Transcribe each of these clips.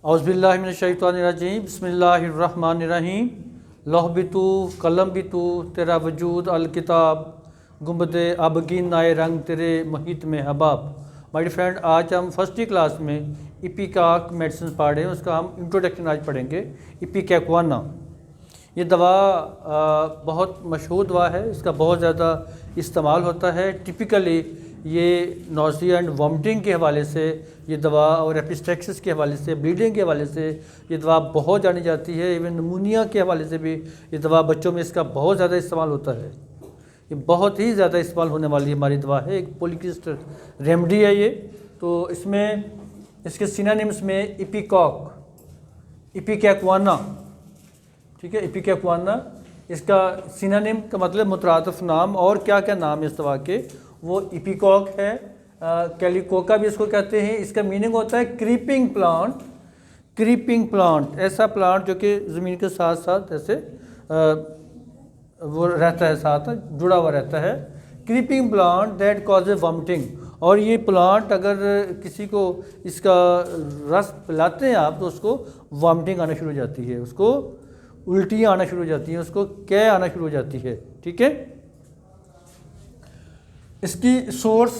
औज़ुबिल्लाहिमिनश्शैतानिर्रजीम बिस्मिल्लाहिर्रहमानिर्रहीम लौहबितु कलम बितु तेरा वजूद अल किताब गुंबद आबगीन नाए रंग तेरे मुहित में हबाब। माय फ्रेंड, आज हम फर्स्ट ही क्लास में इपिकाक मेडिसिन पढ़ रहे हैं। उसका हम इंट्रोडक्शन आज पढ़ेंगे। इपिकैक्वाना ये दवा बहुत मशहूर दवा है। इसका बहुत ज़्यादा इस्तेमाल होता है। टिपिकली ये नोज़िया एंड वॉमिटिंग के हवाले से ये दवा और एपिस्टेक्सिस के हवाले से, ब्लीडिंग के हवाले से ये दवा बहुत जानी जाती है। इवन नमूनिया के हवाले से भी ये दवा बच्चों में इसका बहुत ज़्यादा इस्तेमाल होता है। ये बहुत ही ज़्यादा इस्तेमाल होने वाली हमारी दवा है। एक पॉलीक्रिस्ट रेमेडी है ये। तो इसमें इसके सिनोनिम्स में इपिकॉक, इपिकैक्वाना, ठीक है, इपिकैक्वाना इसका सिनोनिम का मतलब मुतरादिफ नाम। और क्या क्या नाम है इस दवा के, वो इपिकॉक है, कैलिकोका भी इसको कहते हैं। इसका मीनिंग होता है क्रीपिंग प्लांट। क्रीपिंग प्लांट ऐसा प्लांट जो कि ज़मीन के साथ साथ ऐसे वो रहता है, साथ जुड़ा हुआ रहता है। Creeping plant that causes vomiting. और ये प्लांट अगर किसी को इसका रस पिलाते हैं आप, तो उसको वॉमिटिंग आना शुरू हो जाती है, उसको उल्टियाँ आना शुरू हो जाती हैं, उसको कै आना शुरू हो जाती है। ठीक है। इसकी सोर्स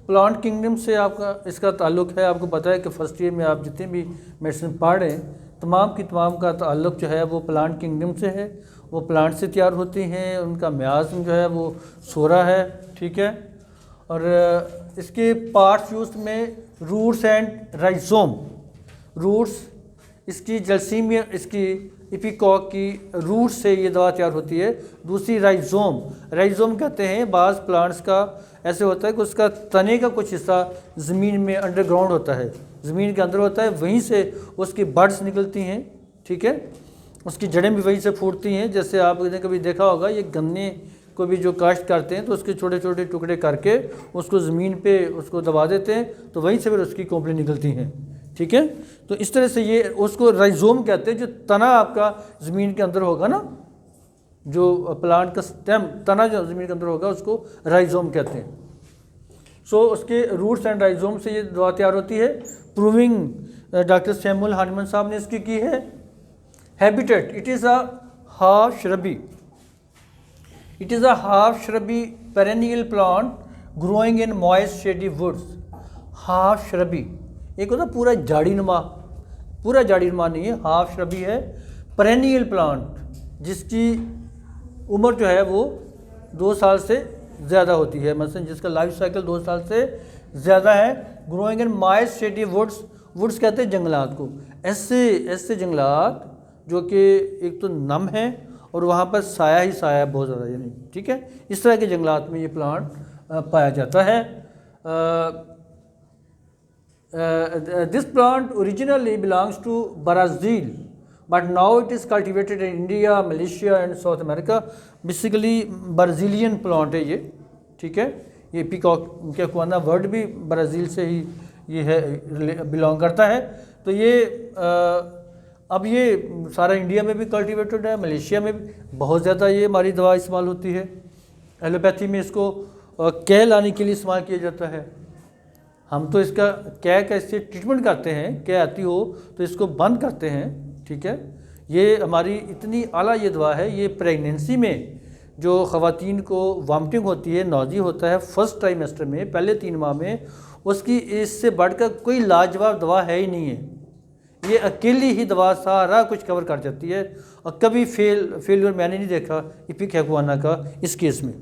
प्लांट किंगडम से आपका इसका ताल्लुक़ है। आपको पता है कि फर्स्ट ईयर में आप जितने भी मेडिसिन पढ़ रहे हैं, तमाम की तमाम का ताल्लुक़ जो है वो प्लांट किंगडम से है। वो प्लांट से तैयार होती हैं। उनका म्याज़ जो है वो सोरा है। ठीक है। और इसके पार्ट्स यूज में रूट्स एंड राइजोम। रूट्स इसकी जलसीमिया, इसकी इपिकॉक की रूट से ये दवा तैयार होती है। दूसरी राइजोम, राइजोम कहते हैं बाज़ प्लांट्स का ऐसे होता है कि उसका तने का कुछ हिस्सा ज़मीन में अंडरग्राउंड होता है, ज़मीन के अंदर होता है, वहीं से उसकी बड्स निकलती हैं। ठीक है। उसकी जड़ें भी वहीं से फूटती हैं। जैसे आपने कभी देखा होगा, ये गन्ने को भी जो काश्त करते हैं तो उसके छोटे छोटे टुकड़े करके उसको ज़मीन पे उसको दबा देते हैं, तो वहीं से फिर उसकी कोंपलें निकलती हैं। ठीक है। तो इस तरह से ये उसको राइजोम कहते हैं। जो तना आपका ज़मीन के अंदर होगा ना, जो प्लांट का स्टेम तना जो ज़मीन के अंदर होगा, उसको राइजोम कहते हैं। सो उसके रूट्स एंड राइजोम से ये दवा तैयार होती है। प्रूविंग डॉक्टर सैमुअल हार्निमन साहब ने इसकी की है। Habitat, it is a half shrubby, it is a half shrubby perennial plant growing in moist shady woods. Half shrubby एक होता पूरा झाड़ी नुमा, पूरा झाड़ी नुमा नहीं है, हाफ श्रबी है। पेरेनियल प्लांट जिसकी उम्र जो है वो 2 साल से ज़्यादा होती है, मसलन जिसका लाइफ साइकिल 2 साल से ज़्यादा है। Growing in moist shady woods, woods कहते हैं जंगलात को। ऐसे जंगलात जो कि एक तो नम है और वहाँ पर साया ही साया है बहुत ज़्यादा, यानी ठीक है, इस तरह के जंगलात में ये प्लांट पाया जाता है। This plant originally belongs to Brazil, but now it is cultivated in India, Malaysia and South America. Basically Brazilian plant है ये। ठीक है। ये इपिकैक्वाना वर्ड भी ब्राज़ील से ही ये है, बिलोंग करता है। तो ये अब ये सारा इंडिया में भी कल्टिवेटेड है, मलेशिया में भी बहुत ज़्यादा ये हमारी दवा इस्तेमाल होती है। एलोपैथी में इसको कै लाने के लिए इस्तेमाल किया जाता है। हम तो इसका कै का इससे ट्रीटमेंट करते हैं, कै आती हो तो इसको बंद करते हैं। ठीक है। ये हमारी इतनी आला ये दवा है। ये प्रेगनेंसी में जो ख़वातीन को वॉमिटिंग होती है, नौज़ी होता है फर्स्ट ट्राइमेस्टर में, पहले 3 माह में, उसकी इससे बढ़कर कोई लाजवाब दवा है ही नहीं है। ये अकेली ही दवा सारा कुछ कवर कर जाती है और कभी फेलियर मैंने नहीं देखा इपिकैक्वाना का इस केस में।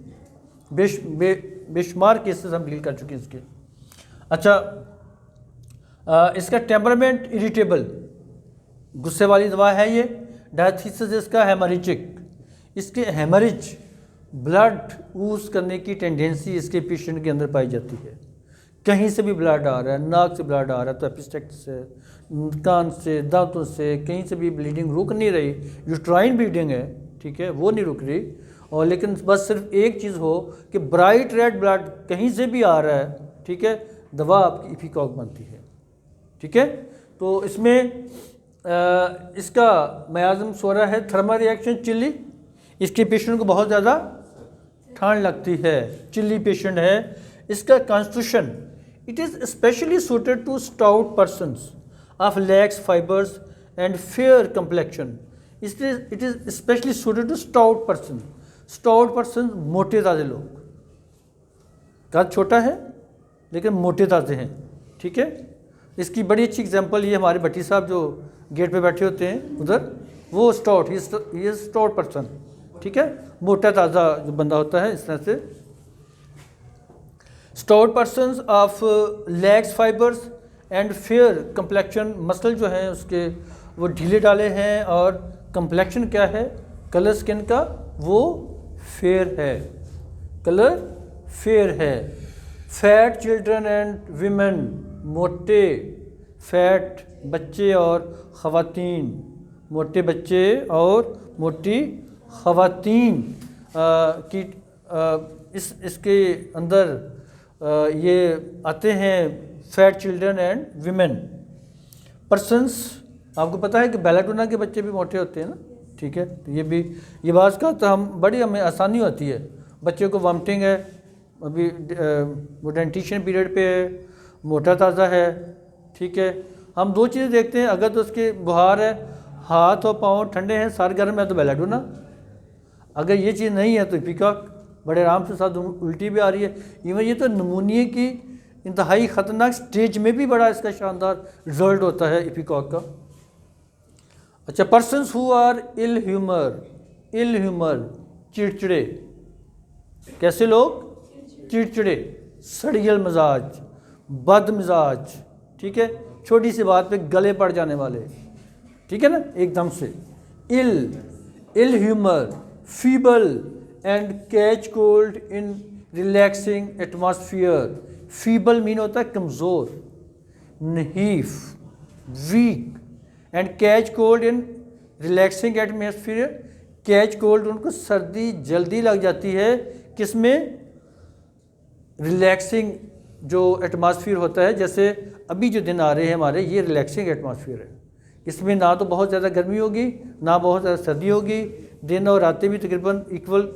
बेशुमार केसेस हम डील कर चुके हैं इसके। अच्छा, इसका टेम्परामेंट इरिटेबल, गुस्से वाली दवा है ये। डायथीसिस इसका हेमरेजिक, इसके हेमरेज ब्लड ऊज करने की टेंडेंसी इसके पेशेंट के अंदर पाई जाती है। कहीं से भी ब्लड आ रहा है, नाक से ब्लड आ रहा है तो एपिस्टेक्सिस से, कान से, दांतों से, कहीं से भी ब्लीडिंग रुक नहीं रही। यूट्राइन ब्लीडिंग है, ठीक है, वो नहीं रुक रही। और लेकिन बस सिर्फ एक चीज़ हो कि ब्राइट रेड ब्लड कहीं से भी आ रहा है, ठीक है, दवा आपकी इपिकॉक बनती है। ठीक है। तो इसमें इसका मयाज़म सोरा है। थर्मल रिएक्शन चिल्ली, इसके पेशेंट को बहुत ज़्यादा ठंड लगती है, चिल्ली पेशेंट है। इसका constitution, it is specially suited to stout persons. of lax fibers and fair complexion. It is especially suited to stout person. Stout person मोटे ताज़े लोग, कद छोटा है लेकिन मोटे ताज़े हैं, ठीक है। इसकी बड़ी अच्छी एग्जांपल ये हमारे भट्टी साहब जो गेट पे बैठे होते हैं उधर, वो स्टाउट, ये स्टाउट पर्सन, ठीक है, मोटा ताज़ा जो बंदा होता है इस तरह से। Stout persons of legs fibres and fair complexion, muscle जो है उसके वो ढीले डाले हैं, और कंप्लेक्शन क्या है, कलर स्किन का वो फेयर है, कलर फेयर है। फैट चिल्ड्रन एंड वीमेन, मोटे फैट बच्चे और ख़वातीन, मोटे बच्चे और मोटी ख़वातीन की इसके अंदर ये आते हैं, fat children and women persons. आपको पता है कि बेलाटोना के बच्चे भी मोटे होते हैं ना, ठीक है। तो ये भी ये बात का तो हमें आसानी होती है, बच्चे को वॉमिटिंग है, अभी वो डेंटिशियन पीरियड पे है, मोटा ताज़ा है, ठीक है। हम दो चीज़ें देखते हैं, अगर तो उसके बुखार है, हाथ और पाँव ठंडे हैं, सर गर्म है तो बेलाटोना, अगर ये चीज़ नहीं है तो इपिकॉक, बड़े आराम से साथ उल्टी भी आ रही है। इवन ये तो नमूनिया की इंतहाई ख़तरनाक स्टेज में भी बड़ा इसका शानदार रिजल्ट होता है इपिकॉक का। अच्छा, persons who are ill humour, चिड़चिड़े, कैसे लोग, चिड़चिड़े, सड़ियल मिजाज, बद मिजाज, ठीक है, छोटी सी बात पे गले पड़ जाने वाले, ठीक है ना, एकदम से। Ill humour, feeble and catch cold in relaxing atmosphere. Feeble mean होता है कमज़ोर, नहीफ, weak, and catch cold in relaxing atmosphere. Catch cold, उनको सर्दी जल्दी लग जाती है, किसमें, रिलैक्सिंग जो एटमॉस्फियर होता है, जैसे अभी जो दिन आ रहे हैं हमारे, ये रिलैक्सिंग एटमॉस्फियर है, इसमें ना तो बहुत ज़्यादा गर्मी होगी ना बहुत ज़्यादा सर्दी होगी, दिन और रातें भी तकरीबन इक्वल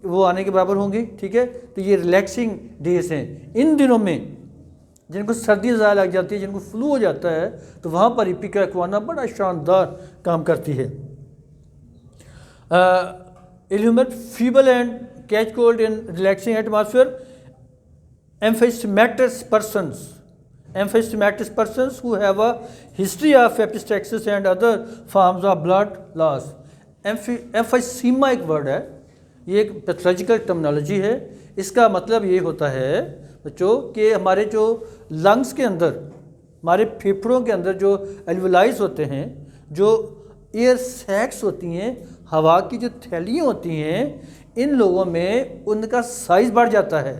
वो आने के बराबर होंगी, ठीक है। तो ये रिलैक्सिंग डेज हैं। इन दिनों में जिनको सर्दी ज़्यादा लग जाती है, जिनको फ्लू हो जाता है, तो वहाँ पर इपिका एक्वाना बड़ा शानदार काम करती है। इल्यूमेट feeble and catch cold in relaxing atmosphere. Emphysematous persons who have a history of epistaxis and other forms of blood loss. Emphysema एक वर्ड है, ये एक पैथोलॉजिकल टर्मिनोलॉजी है। इसका मतलब ये होता है बच्चों कि हमारे जो लंग्स के अंदर, हमारे फेफड़ों के अंदर जो एल्वुलाइज होते हैं, जो एयर सैक्स होती हैं, हवा की जो थैलियाँ होती हैं, इन लोगों में उनका साइज़ बढ़ जाता है।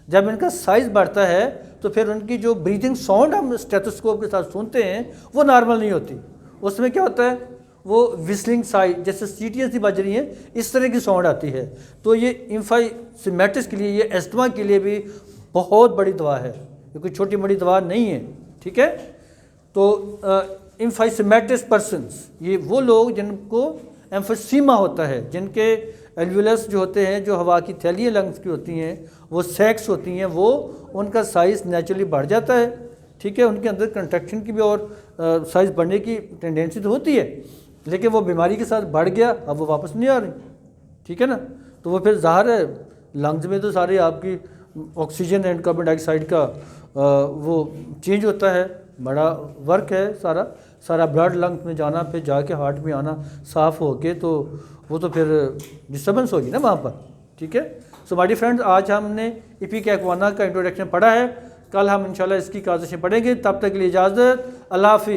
जब इनका साइज़ बढ़ता है तो फिर उनकी जो ब्रीथिंग साउंड हम स्टेथोस्कोप के साथ सुनते हैं वो नॉर्मल नहीं होती। उसमें क्या होता है, वो विस्लिंग साइज, जैसे सीटियाँ सी बज रही हैं, इस तरह की साउंड आती है। तो ये एम्फीसीमेटिस के लिए, ये एस्थमा के लिए भी बहुत बड़ी दवा है, ये कोई छोटी बड़ी दवा नहीं है, ठीक है। तो एम्फीसीमेटिस पर्सन्स, ये वो लोग जिनको एम्फीसीमा होता है, जिनके एल्वुलस जो होते हैं, जो हवा की थैलियाँ लंग्स की होती हैं, वो सैक्स होती हैं, वो उनका साइज़ नेचुरली बढ़ जाता है, ठीक है। उनके अंदर कंट्रैक्शन की भी और साइज़ बढ़ने की टेंडेंसी तो होती है, लेकिन वो बीमारी के साथ बढ़ गया, अब वो वापस नहीं आ रही, ठीक है ना। तो वो फिर ज़ाहिर है लंग्स में तो सारी आपकी ऑक्सीजन एंड कार्बन डाइऑक्साइड का वो चेंज होता है, बड़ा वर्क है सारा ब्लड लंग्स में जाना, फिर जाके हार्ट में आना साफ़ होके, तो वो तो फिर डिस्टर्बेंस होगी ना वहाँ पर, ठीक है। सो माय डियर फ्रेंड्स, आज हमने इपिका एक्वाना का इंट्रोडक्शन पढ़ा है, कल हम इंशाल्लाह इसकी काज़िशें पढ़ेंगे। तब तक के लिए इजाज़त, अल्लाह हाफ़िज़।